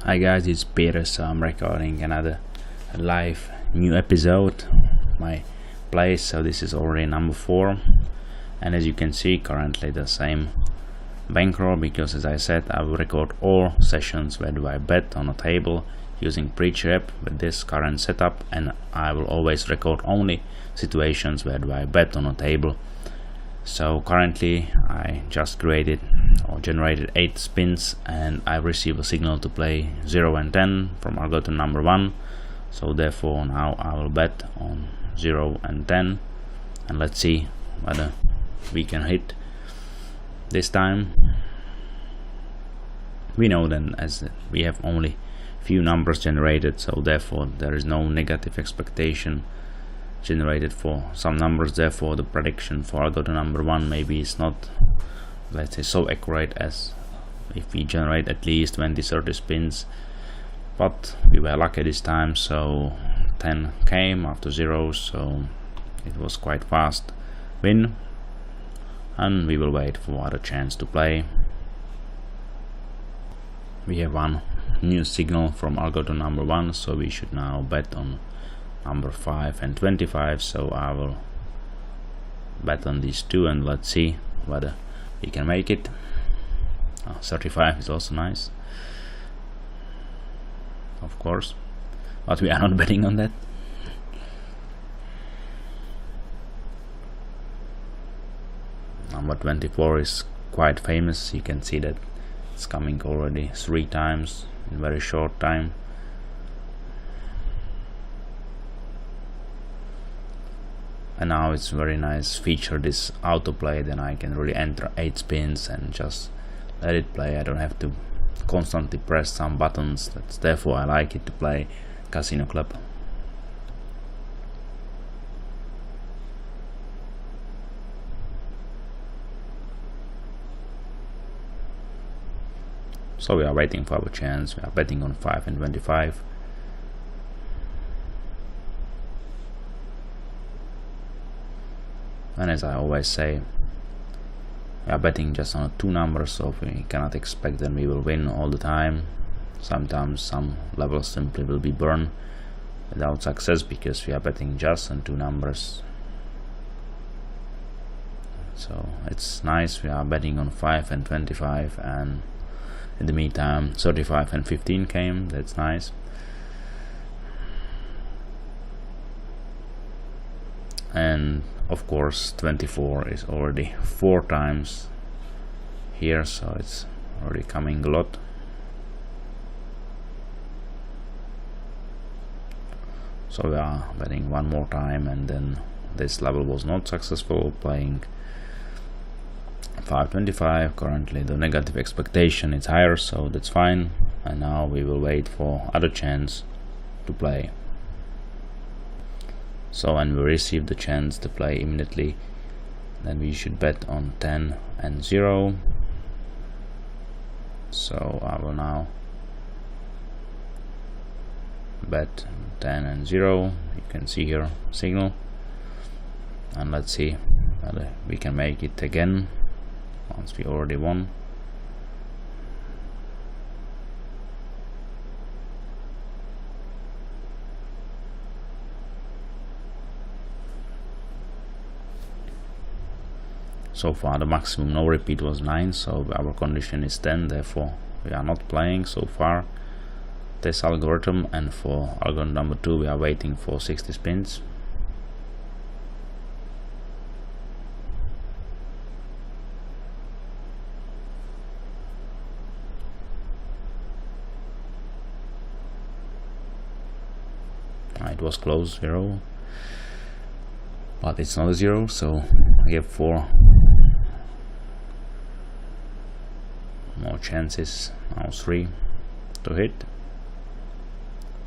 Hi guys, it's Petr, so I'm recording another live new episode my play. So this is already number 4, and as you can see currently the same bankroll, because as I said I will record all sessions where do I bet on a table using Preacher app with this current setup, and I will always record only situations where do I bet on a table. So currently I just created or generated 8 spins, and I receive a signal to play 0 and 10 from algorithm number 1. So therefore now I will bet on 0 and 10, and let's see whether we can hit this time. We know then, as we have only few numbers generated, so therefore there is no negative expectation generated for some numbers. Therefore the prediction for algorithm number 1 maybe is not, let's say, so accurate as if we generate at least 20-30 spins, but we were lucky this time. So 10 came after 0, so it was quite fast win, and we will wait for other chance to play. We have one new signal from algorithm number 1, so we should now bet on number 5 and 25. So I will bet on these two, and let's see whether we can make it. 35 is also nice, of course, but we are not betting on that. Number 24 is quite famous. You can see that it's coming already 3 times in very short time. And now it's very nice feature, this autoplay. Then I can really enter 8 spins and just let it play. I don't have to constantly press some buttons. That's therefore I like it to play CasinoClub. So we are waiting for our chance. We are betting on 5 and 25. And as I always say, we are betting just on 2 numbers, so we cannot expect that we will win all the time. Sometimes some levels simply will be burned without success because we are betting just on 2 numbers. So it's nice. We are betting on 5 and 25, and in the meantime 35 and 15 came. That's nice. And of course 24 is already 4 times here, so it's already coming a lot. So we are betting one more time, and then this level was not successful, playing 525. Currently the negative expectation is higher, so that's fine, and now we will wait for other chance to play. So when we receive the chance to play immediately, then we should bet on 10 and 0. So I will now bet 10 and 0. You can see here signal, and let's see whether we can make it again once we already won. So far the maximum no repeat was 9, so our condition is 10, therefore we are not playing so far this algorithm. And for algorithm number 2 we are waiting for 60 spins. It was close, 0, but it's not a 0, so I have 4 more chances, now 3 to hit.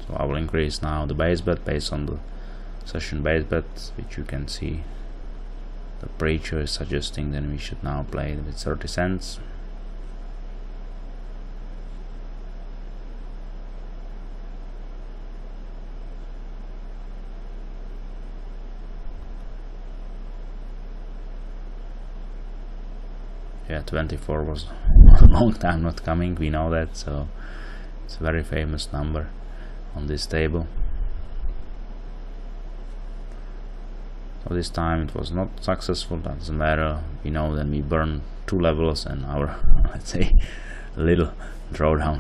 So I will increase now the base bet based on the session base bet, which you can see the Preacher is suggesting. Then we should now play with 30 cents. Yeah, 24 was a long time not coming, we know that, so It's a very famous number on this table. So this time it was not successful. Doesn't matter. We know that we burned 2 levels, and our let's say little drawdown,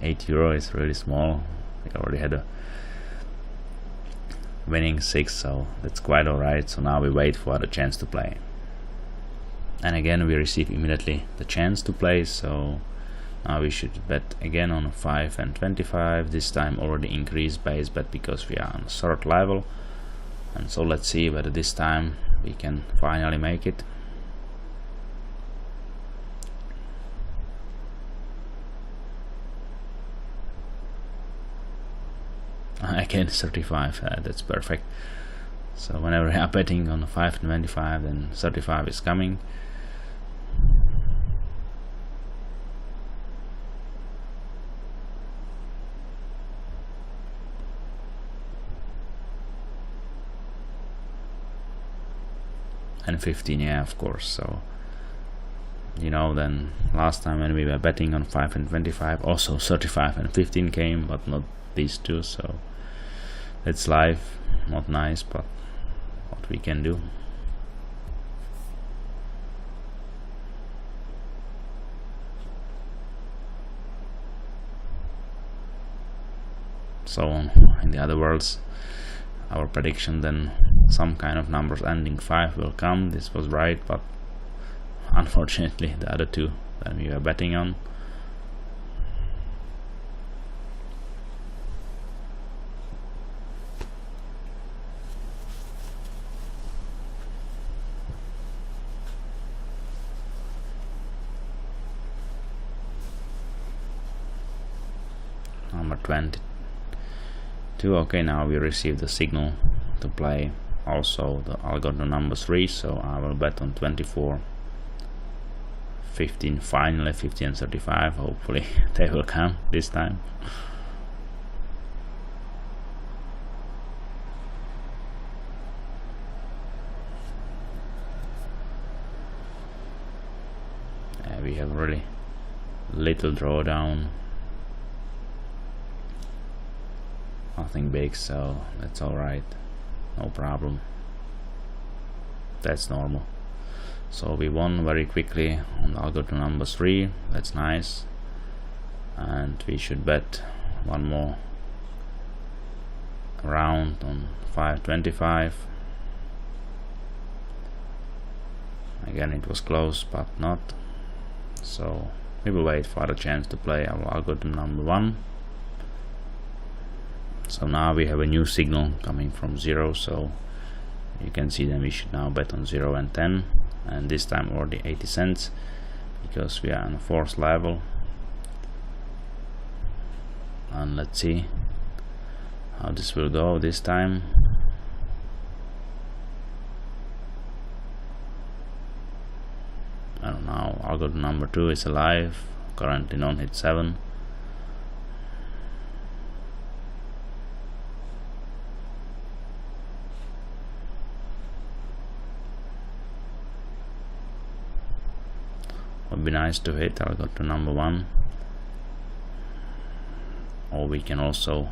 8 euro, is really small. We already had a winning 6, so that's quite alright. So now we wait for the chance to play, and again we receive immediately the chance to play. So now we should bet again on 5 and 25. This time already increased base bet because we are on 3rd level. And so let's see whether this time we can finally make it. Again 35, that's perfect. So whenever we are betting on 5 and 25, then 35 is coming. And 15, yeah, of course. So you know, then last time when we were betting on 5 and 25, also 35 and 15 came, but not these two. So it's live, not nice, but what we can do. So in the other words, our prediction, then some kind of numbers ending 5 will come. This was right, but unfortunately the other two that we were betting on. Number 22. Okay, now we received the signal to play also the algorithm number 3, so I will bet on 24, 15, finally 15 and 35. Hopefully they will come this time. We have really little drawdown, nothing big, so that's alright, no problem, that's normal. So we won very quickly on the algorithm number 3, that's nice, and we should bet one more round on 5.25. Again it was close, but not, so we will wait for the chance to play our algorithm number 1. So now we have a new signal coming from 0, so you can see that we should now bet on 0 and 10, and this time already 80 cents because we are on the 4th level. And let's see how this will go this time. I don't know, algorithm number 2 is alive, currently non-hit 7. Would be nice to hit algorithm number 1, or we can also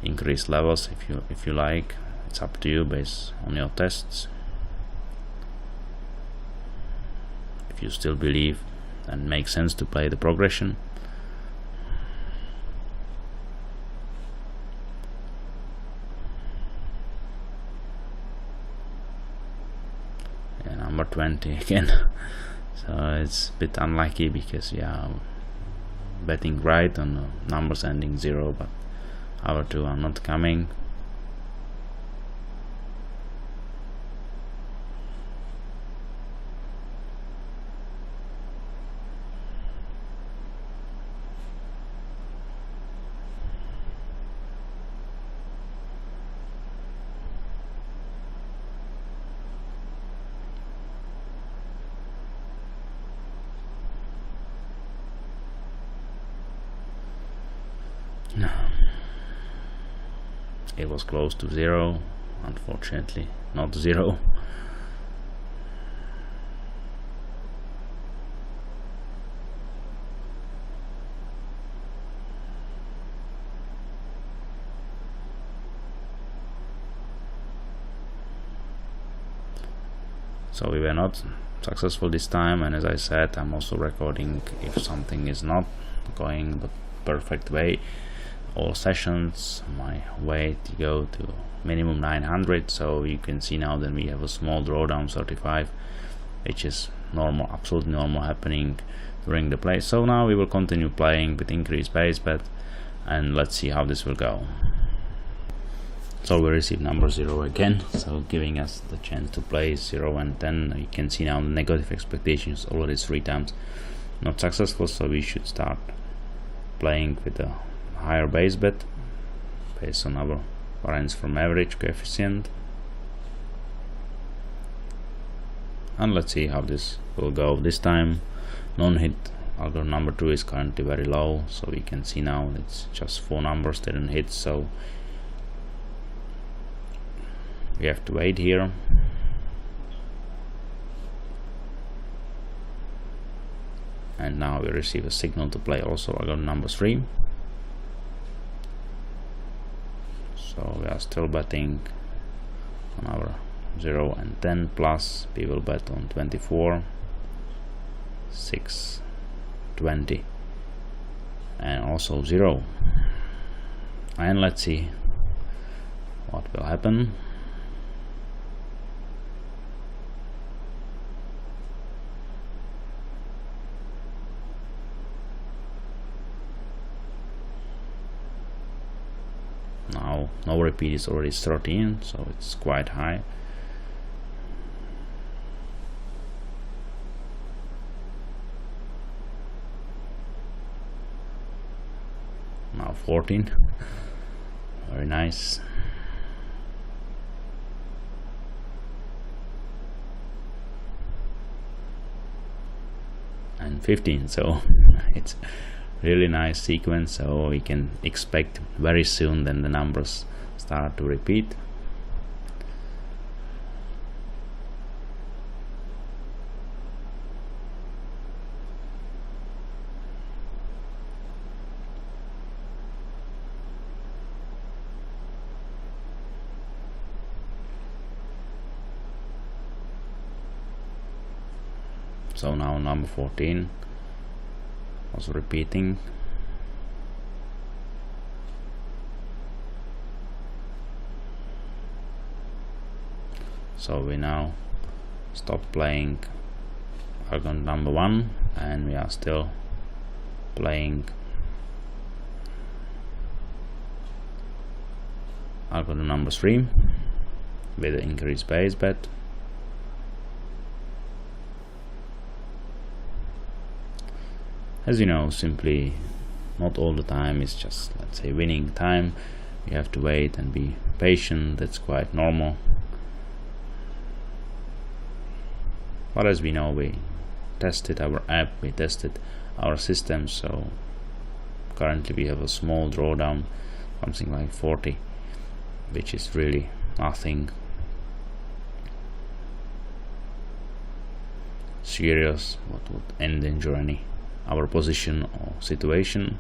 increase levels if you like. It's up to you based on your tests. If you still believe and makes sense to play the progression. Yeah, number 20 again. So it's a bit unlucky because yeah, betting right on numbers ending 0, but our two are not coming. No. It was close to 0, unfortunately not 0. So we were not successful this time, and as I said, I'm also recording if something is not going the perfect way. All sessions, my weight go to minimum 900, so you can see now that we have a small drawdown 35, which is normal, absolutely normal happening during the play. So now we will continue playing with increased base bet, and let's see how this will go. So we receive number 0 again, so giving us the chance to play 0 and 10. You can see now the negative expectations already 3 times not successful, so we should start playing with a higher base bet based on our variance from average coefficient, and let's see how this will go. This time non-hit algorithm number 2 is currently very low, so we can see now it's just 4 numbers that didn't hit, so we have to wait here. And now we receive a signal to play also algorithm number 3. So we are still betting on our 0 and 10 plus. We will bet on 24, 6, 20 and also 0. And let's see what will happen. Now no repeat is already 13, so it's quite high. Now 14, very nice. And 15, so it's really nice sequence, so we can expect very soon then the numbers start to repeat. So now number 14 also repeating. So we now stop playing algorithm number 1 and we are still playing algorithm number 3 with the increased base bet. As you know, simply not all the time is just, let's say, winning time. You have to wait and be patient. That's quite normal. But as we know, we tested our app, we tested our system, so currently we have a small drawdown, something like 40, which is really nothing serious what would endanger our position or situation.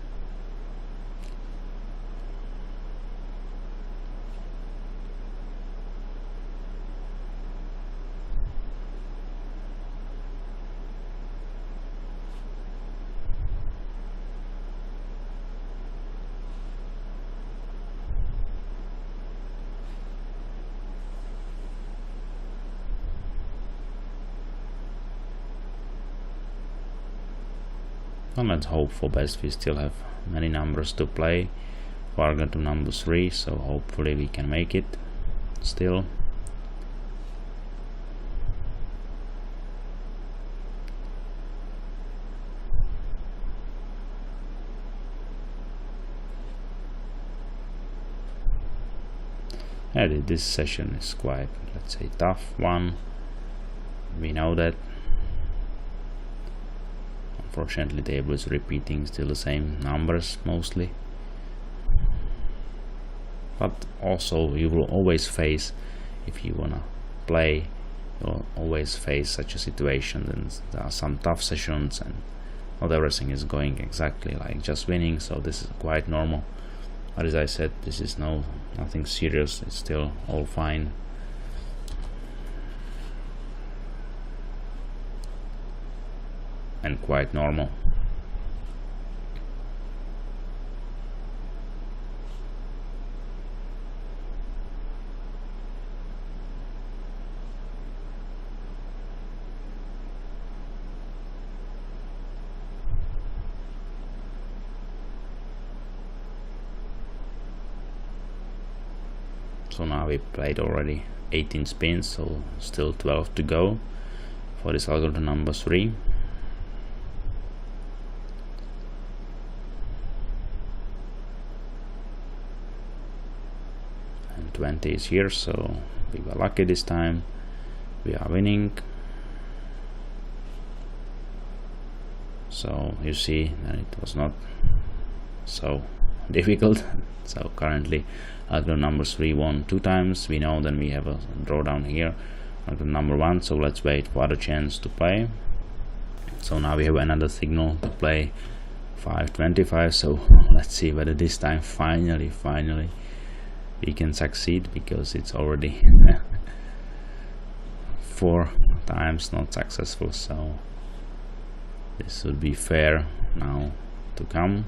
And let's hope for best. We still have many numbers to play for algorithm number 3, so hopefully we can make it still. And this session is quite, let's say, tough one. We know that. Unfortunately, the table is repeating still the same numbers mostly. But also you will always face, if you wanna play, you'll always face such a situation. And there are some tough sessions and not everything is going exactly like just winning, so this is quite normal. But as I said, this is nothing serious, it's still all fine. and quite normal. So now we played already 18 spins, so still 12 to go for this algorithm number 3. And 20 is here, so we were lucky this time. We are winning. So you see that it was not so difficult. So currently algorithm number 3 won 2 times. We know then we have a drawdown here, algorithm number 1, so let's wait for other chance to play. So now we have another signal to play 525, so let's see whether this time finally we can succeed, because it's already 4 times not successful, so this would be fair now to come.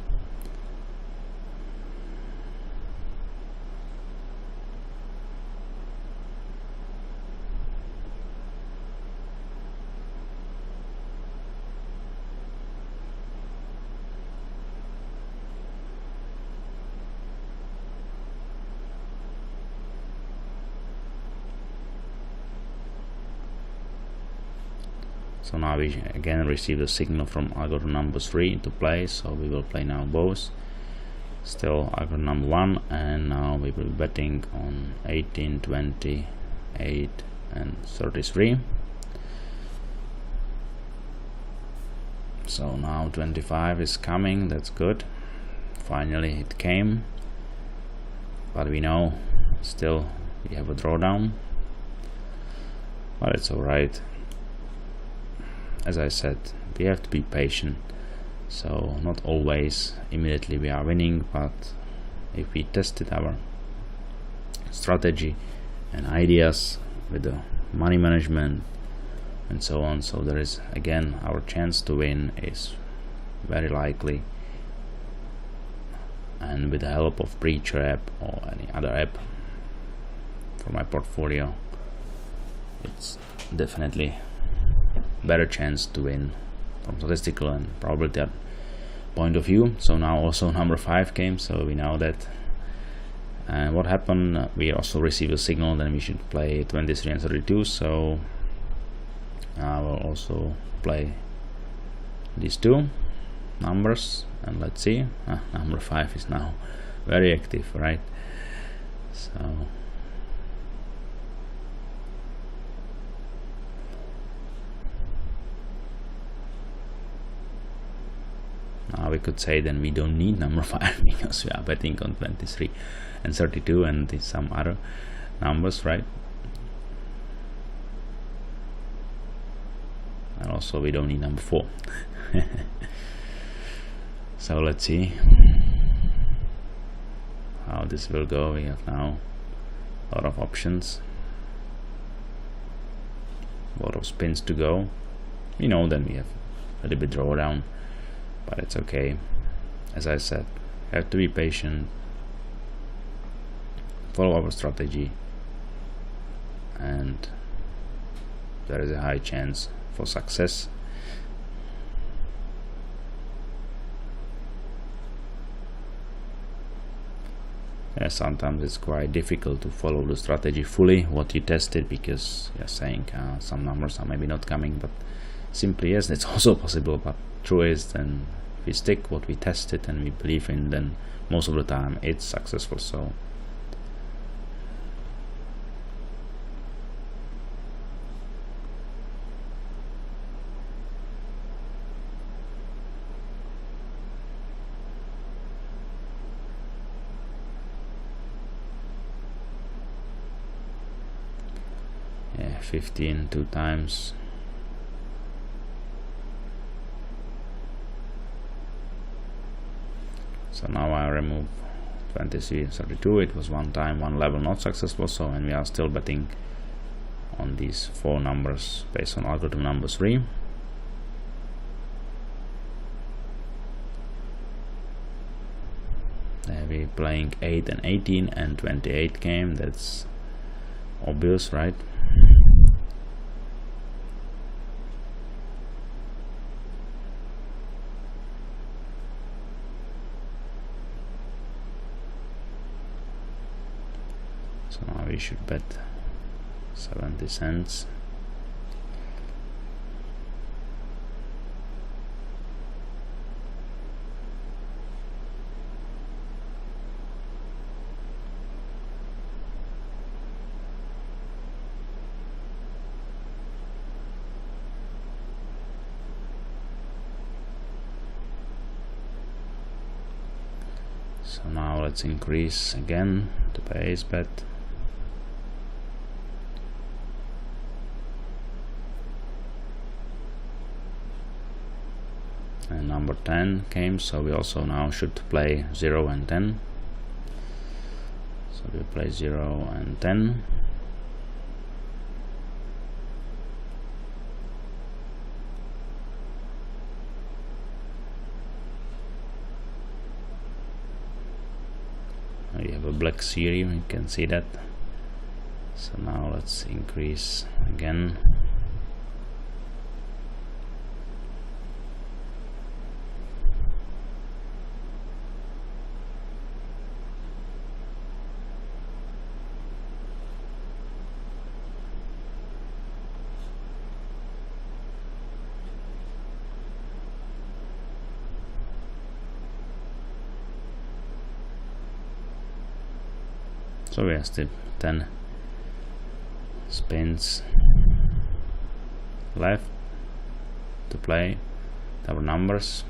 So now we again receive a signal from algorithm number 3 to play, so we will play now both. Still algorithm number 1, and now we will be betting on 18, 20, 8 and 33. So now 25 is coming, that's good. Finally it came, but we know still we have a drawdown, but it's alright. As I said, we have to be patient, so not always immediately we are winning, but if we tested our strategy and ideas with the money management and so on, so there is again our chance to win is very likely, and with the help of Preacher app or any other app for my portfolio, it's definitely better chance to win from statistical and probability point of view. So now also number 5 came, so we know that. And what happened, we also receive a signal, then we should play 23 and 32, so I will also play these 2 numbers, and let's see. Number 5 is now very active, right? So now we could say then we don't need number 5 because we are betting on 23 and 32 and some other numbers, right? And also we don't need number 4. So let's see how this will go. We have now a lot of options, a lot of spins to go. We know then we have a little bit drawdown, but it's okay. As I said, have to be patient, follow our strategy, and there is a high chance for success. Sometimes it's quite difficult to follow the strategy fully what you tested, because you're saying some numbers are maybe not coming, but simply yes, it's also possible. But true is, then if we stick what we tested and we believe in, then most of the time it's successful. So yeah, 15 2 times. So now I remove 23 32. It was 1 time, 1 level not successful, so, and we are still betting on these 4 numbers based on algorithm number 3. We're playing 8 and 18 and 28 game. That's obvious, right? So now we should bet 70 cents. So now let's increase again the base bet. And number 10 came, so we also now should play 0 and 10. So we play 0 and 10. We have a black series, we can see that. So now let's increase again. So we have still 10 spins left to play our numbers.